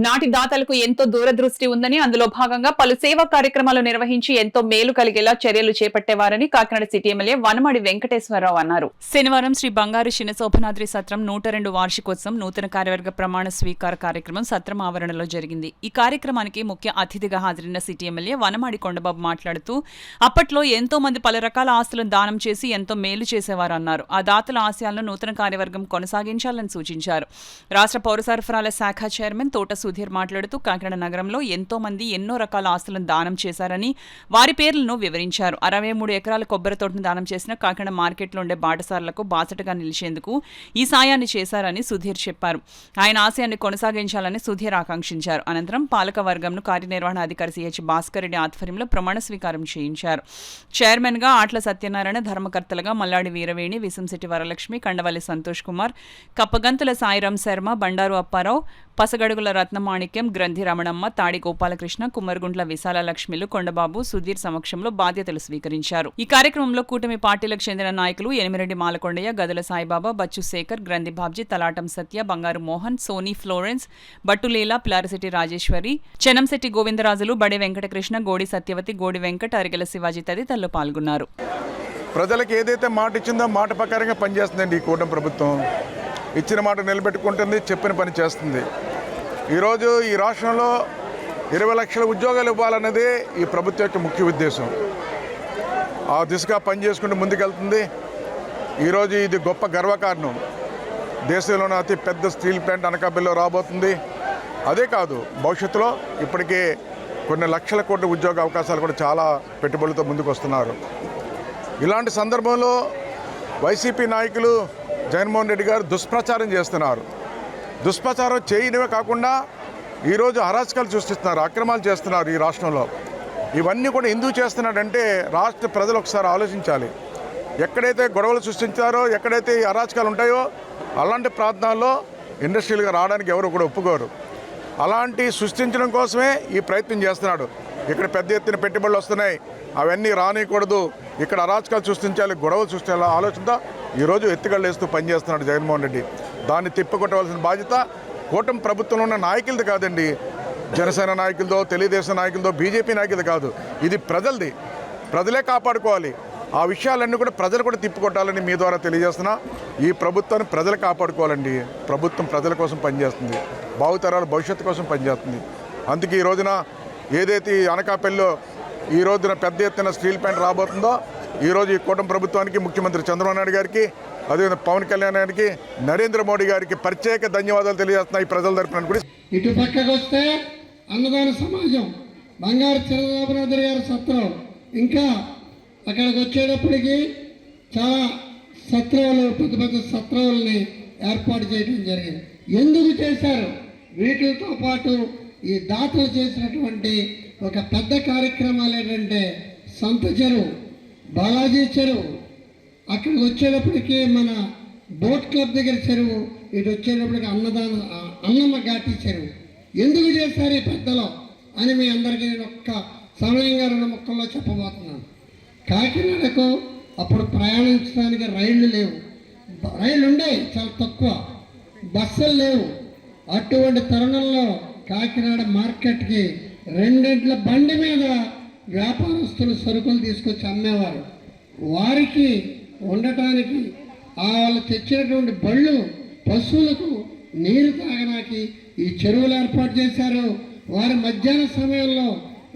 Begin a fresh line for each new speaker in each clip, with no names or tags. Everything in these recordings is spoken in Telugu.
నాటి దాతలకు ఎంతో దూరదృష్టి ఉందని, అందులో భాగంగా పలు సేవా కార్యక్రమాలు నిర్వహించి ఎంతో మేలు కలిగేలా చర్యలు చేపట్టేవారని కాకినాడ సిటీ ఎమ్మెల్యే వనమాడి వెంకటేశ్వరరావు అన్నారు. శనివారం శ్రీ బంగారు శినశోభనాద్రి సత్రం 102 వార్షికోత్సవం నూతన కార్యవర్గ ప్రమాణ స్వీకార కార్యక్రమం సత్రం ఆవరణలో జరిగింది. ఈ కార్యక్రమానికి ముఖ్య అతిథిగా హాజరైన సిటీ ఎమ్మెల్యే వనమాడి కొండబాబు మాట్లాడుతూ, అప్పట్లో ఎంతో మంది పలు రకాల ఆస్తులను దానం చేసి ఎంతో మేలు చేసేవారన్నారు. ఆ దాతల ఆశయాలను నూతన కార్యవర్గం కొనసాగించాలని సూచించారు. రాష్ట్ర పౌర సరఫరాల శాఖ చైర్మన్ తోట సుధీర్ మాట్లాడుతూ, కాకినాడ నగరంలో ఎంతో మంది ఎన్నో రకాల ఆస్తులను దానం చేశారని వారి పేర్లను వివరించారు. 63 ఎకరాల కొబ్బరి తోటను దానం చేసిన కాకినాడ మార్కెట్లో ఉండే బాటసార్లకు బాసటగా నిలిచేందుకు ఈ సాయాన్ని చేశారని సుధీర్ చెప్పారు. ఆయన ఆశయాన్ని కొనసాగించాలని సుధీర్ ఆకాంక్షించారు. అనంతరం పాలక వర్గంను కార్యనిర్వహణ అధికారి సిహెచ్ భాస్కర్ రెడ్డి ఆధ్వర్యంలో ప్రమాణ స్వీకారం చేయించారు. చైర్మన్ గా ఆట్ల సత్యనారాయణ, ధర్మకర్తలుగా మల్లాడి వీరవేణి, విసంశెట్టి వరలక్ష్మి, కండవల్లి సంతోష్ కుమార్, కప్పగంతుల సాయిరాం శర్మ, బండారు అప్పారావు, పసగడుగుల రత్నమాణిక్యం, గ్రంథి రమణమ్మ, తాడి గోపాలకృష్ణ, కుమ్మరుగుంట్ల విశాల లక్ష్మిలు, కొండబాబు, సుధీర్ సమక్షంలో బాధ్యతలు స్వీకరించారు. ఈ కార్యక్రమంలో కూటమి పార్టీలకు చెందిన నాయకులు ఎనిమిరెడ్డి మాలకొండయ్య, గదుల సాయిబాబా, బచ్చు శేఖర్, గ్రంథి బాబ్జీ, తలాటం సత్య, బంగారు మోహన్, సోనీ ఫ్లోరెన్స్, బట్టులీల, పిలారిశెట్టి రాజేశ్వరి, చెనంశెట్టి గోవిందరాజులు, బడి వెంకటకృష్ణ, గోడి సత్యవతి, గోడి వెంకట్, అరిగెల శివాజీ తదితరులు పాల్గొన్నారు.
ప్రజలకు ఏదైతే మాట ఇచ్చిందో మాట ప్రకారంగా పనిచేస్తుందండి ఈ కూటమి ప్రభుత్వం. ఇచ్చిన మాట నిలబెట్టుకుంటుంది, చెప్పిన పని చేస్తుంది. ఈరోజు ఈ రాష్ట్రంలో 20 లక్షల ఉద్యోగాలు ఇవ్వాలన్నదే ఈ ప్రభుత్వం యొక్క ముఖ్య ఉద్దేశం. ఆ దిశగా పనిచేసుకుంటూ ముందుకెళ్తుంది. ఈరోజు ఇది గొప్ప గర్వకారణం. దేశంలోనే అతి పెద్ద స్టీల్ ప్లాంట్ అనకాపల్లిలో రాబోతుంది. అదే కాదు, భవిష్యత్తులో ఇప్పటికే కొన్ని లక్షల కోట్ల ఉద్యోగ అవకాశాలు కూడా చాలా పెట్టుబడులతో ముందుకు వస్తున్నారు. ఇలాంటి సందర్భంలో వైసీపీ నాయకులు జగన్మోహన్ రెడ్డి గారు దుష్ప్రచారం చేస్తున్నారు. దుష్ప్రచారం చేయడమే కాకుండా ఈరోజు అరాచకాలు సృష్టిస్తున్నారు, అక్రమాలు చేస్తున్నారు ఈ రాష్ట్రంలో. ఇవన్నీ కూడా ఎందుకు చేస్తున్నాడంటే రాష్ట్ర ప్రజలు ఒకసారి ఆలోచించాలి. ఎక్కడైతే గొడవలు సృష్టించారో, ఎక్కడైతే ఈ అరాచకాలు ఉంటాయో అలాంటి ప్రాంతాల్లో ఇండస్ట్రియల్గా రావడానికి ఎవరు కూడా ఒప్పుకోరు. అలాంటి సృష్టించడం కోసమే ఈ ప్రయత్నం చేస్తున్నాడు. ఇక్కడ పెద్ద ఎత్తున పెట్టుబడులు వస్తున్నాయి, అవన్నీ రానియకూడదు, ఇక్కడ అరాచకాలు సృష్టించాలి, గొడవలు సృష్టించాలి ఆలోచనతో ఈరోజు ఎత్తుగళ్ళు వేస్తూ పనిచేస్తున్నాడు జగన్మోహన్ రెడ్డి. దాన్ని తిప్పికొట్టవలసిన బాధ్యత కూటమి ప్రభుత్వంలో ఉన్న నాయకులది కాదండి. జనసేన నాయకులదో, తెలుగుదేశం నాయకులదో, బీజేపీ నాయకులది కాదు. ఇది ప్రజలది. ప్రజలే కాపాడుకోవాలి. ఆ విషయాలన్నీ కూడా ప్రజలు కూడా తిప్పికొట్టాలని మీ ద్వారా తెలియజేస్తున్నా. ఈ ప్రభుత్వాన్ని ప్రజలు కాపాడుకోవాలండి. ప్రభుత్వం ప్రజల కోసం పనిచేస్తుంది, భావితరాల భవిష్యత్తు కోసం పనిచేస్తుంది. అందుకే ఈ రోజున ఏదైతే ఈ అనకాపల్లిలో ఈ రోజున పెద్ద ఎత్తున స్టీల్ ప్లాంట్ రాబోతుందో, ఈరోజు ఈ కూటమి ప్రభుత్వానికి, ముఖ్యమంత్రి చంద్రబాబు నాయుడు గారికి, అదేవిధంగా పవన్ కళ్యాణ్ గారికి, నరేంద్ర మోడీ గారికి ప్రత్యేక ధన్యవాదాలు తెలియజేస్తున్నాయి ప్రజల తరపున కూడా.
ఇటు పక్కకు వస్తే అన్నదాన సమాజం, బంగారు శినశోభనాద్రి గారి సత్రం, ఇంకా అక్కడికి వచ్చేటప్పటికి చాలా సత్రాలు, పెద్ద పెద్ద సత్రాలని ఏర్పాటు చేయడం జరిగింది. ఎందుకు చేశారు? వీటితో పాటు ఈ దాతలు చేసినటువంటి ఒక పెద్ద కార్యక్రమాలు ఏంటంటే సంత చెరువు, బాలాజీ చెరువు, అక్కడికి వచ్చేటప్పటికి మన బోట్ క్లబ్ దగ్గర చెరువు, ఇటు వచ్చేటప్పటికి అన్నమ్మ ఘాటి చెరువు. ఎందుకు చేశారు ఈ పెద్దలో అని మీ అందరికీ నేను ఒక్క సమయంగా 2 ముక్కల్లో చెప్పబోతున్నాను. కాకినాడకు అప్పుడు ప్రయాణించడానికి రైళ్లు లేవు, రైళ్లు ఉండేవి చాలా తక్కువ, బస్సులు లేవు. అటువంటి తరుణంలో కాకినాడ మార్కెట్కి 2 బండి మీద వ్యాపారస్తులు సరుకులు తీసుకొచ్చి అమ్మేవారు. వారికి ఉండటానికి వాళ్ళు తెచ్చినటువంటి బళ్ళు, పశువులకు నీరు తాగడానికి ఈ చెరువులు ఏర్పాటు చేశారు. వారి మధ్యాహ్న సమయంలో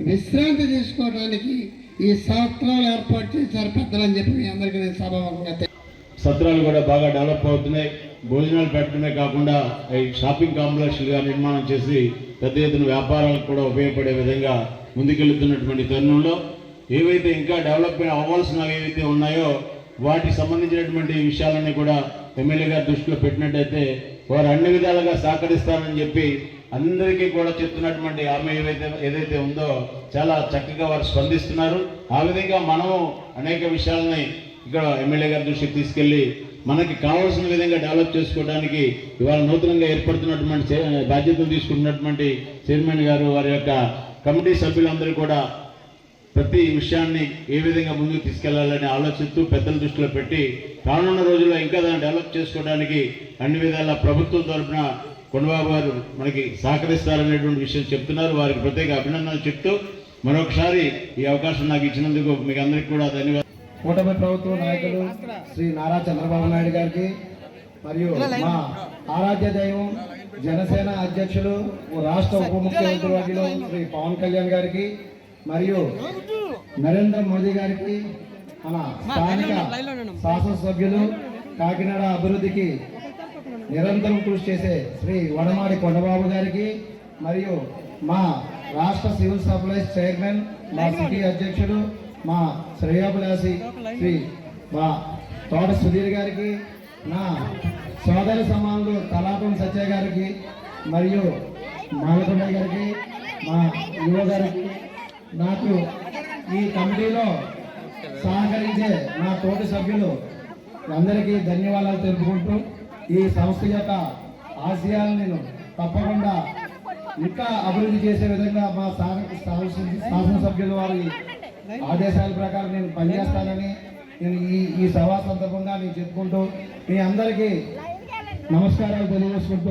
విశ్రాంతి తీసుకోవడానికి ఈ సత్రాలు ఏర్పాటు చేశారు పెద్దలని చెప్పి మీ అందరికీ నేను సభాముఖంగా.
సత్రాలు కూడా బాగా డెవలప్ అవుతున్నాయి. భోజనాలు పెట్టడమే కాకుండా షాపింగ్ కాంప్లెక్స్లుగా నిర్మాణం చేసి పెద్ద ఎత్తున వ్యాపారాలకు కూడా ఉపయోగపడే విధంగా ముందుకెళ్తున్నటువంటి తరుణంలో ఏవైతే ఇంకా డెవలప్ అవ్వాల్సినవి ఏవైతే ఉన్నాయో వాటికి సంబంధించినటువంటి విషయాలన్నీ కూడా ఎమ్మెల్యే గారి దృష్టిలో పెట్టినట్టయితే వారు అన్ని విధాలుగా సహకరిస్తారని చెప్పి అందరికీ కూడా చెప్తున్నటువంటి ఆమె ఏదైతే ఉందో చాలా చక్కగా వారు స్పందిస్తున్నారు. ఆ విధంగా మనము అనేక విషయాలని ఇక్కడ ఎమ్మెల్యే గారి దృష్టికి తీసుకెళ్లి మనకి కావాల్సిన విధంగా డెవలప్ చేసుకోవడానికి ఇవాళ నూతనంగా ఏర్పడుతున్నటువంటి బాధ్యతలు తీసుకుంటున్నటువంటి చైర్మన్ గారు, వారి యొక్క కమిటీ సభ్యులందరూ కూడా ప్రతి విషయాన్ని ఏ విధంగా ముందుకు తీసుకెళ్లాలని ఆలోచిస్తూ పెద్దల దృష్టిలో పెట్టి రానున్న రోజుల్లో ఇంకా దాన్ని డెవలప్ చేసుకోవడానికి అన్ని విధాల ప్రభుత్వం తరఫున కొండబాబు గారు మనకి సహకరిస్తారనేటువంటి విషయం చెప్తున్నారు. వారికి ప్రత్యేక అభినందనలు చెప్తూ మరొకసారి ఈ అవకాశం నాకు ఇచ్చినందుకు మీకు అందరికీ కూడా ధన్యవాదాలు.
కూటమి ప్రభుత్వ నాయకులు శ్రీ నారా చంద్రబాబు నాయుడు గారికి మరియు మా ఆరాధ్య దైవం జనసేన అధ్యక్షులు రాష్ట్ర ఉప ముఖ్యమంత్రి వర్యులు శ్రీ పవన్ కళ్యాణ్ గారికి మరియు నరేంద్ర మోదీ గారికి, మన స్థానిక శాసనసభ్యులు కాకినాడ అభివృద్ధికి నిరంతరం కృషి చేసే శ్రీ వనమాడి కొండబాబు గారికి మరియు మా రాష్ట్ర సివిల్ సప్లైస్ చైర్మన్, మా సిటీ అధ్యక్షుడు, మా శ్రేయోభిలాషి శ్రీ మా తోట సుధీర్ గారికి, నా సోదరి సమానులు తలాపం సత్య గారికి మరియు మాలకొండ గారికి, మా యువ గారికి, నాకు ఈ కమిటీలో సహకరించే నా తోటి సభ్యులు అందరికీ ధన్యవాదాలు తెలుపుకుంటూ ఈ సంస్థ యొక్క ఆశయాలను నేను తప్పకుండా ఇంకా అభివృద్ధి చేసే విధంగా మా శాసనసభ్యుల వారి ఆదేశాల ప్రకారం నేను పనిచేస్తానని నేను ఈ సభా సందర్భంగా నేను చెప్పుకుంటూ మీ అందరికీ నమస్కారాలు తెలియజేసుకుంటూ